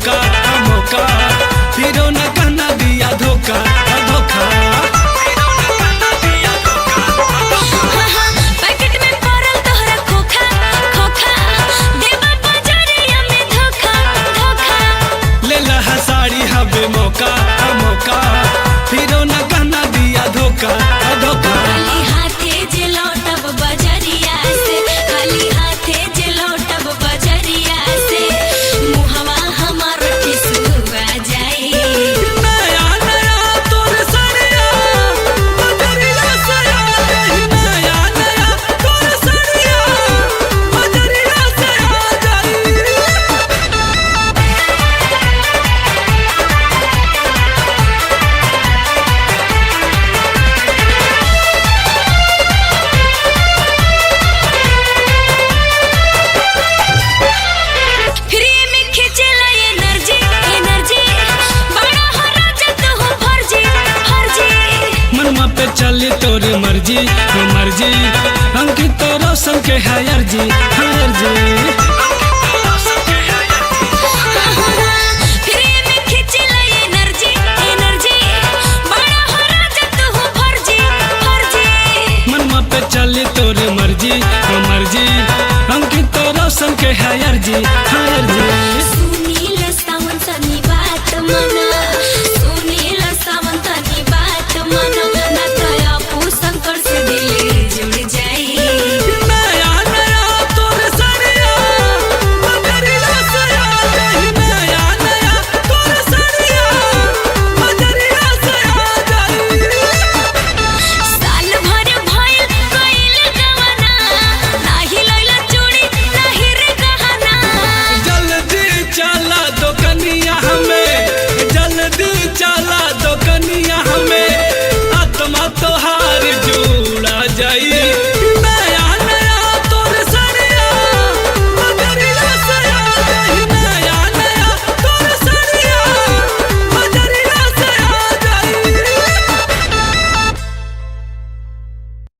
मौका मौका, फिर न कहना दिया धोखा धोखा। हबे मौका मौका, फिर न कहना दिया धोखा धोखा। खाली हाथे जे लौटब बजरिया से, खाली हाथे जे लौटब बजरिया से, मुहवा हमार ठिसुआ जाई। नया नया तोर सरिया बजरिया से आ जाई, नया नया तोर सरिया बजरिया से आ जाई। चली तोरी मर्जी मर्जी, अंकित तो रोशन के है अर्जी अर्जी। मनमा पे चली तोरी मर्जी मर्जी, अंकित तो रोशन के है अर्जी अर्जी। सुनील सावन सनी बात मन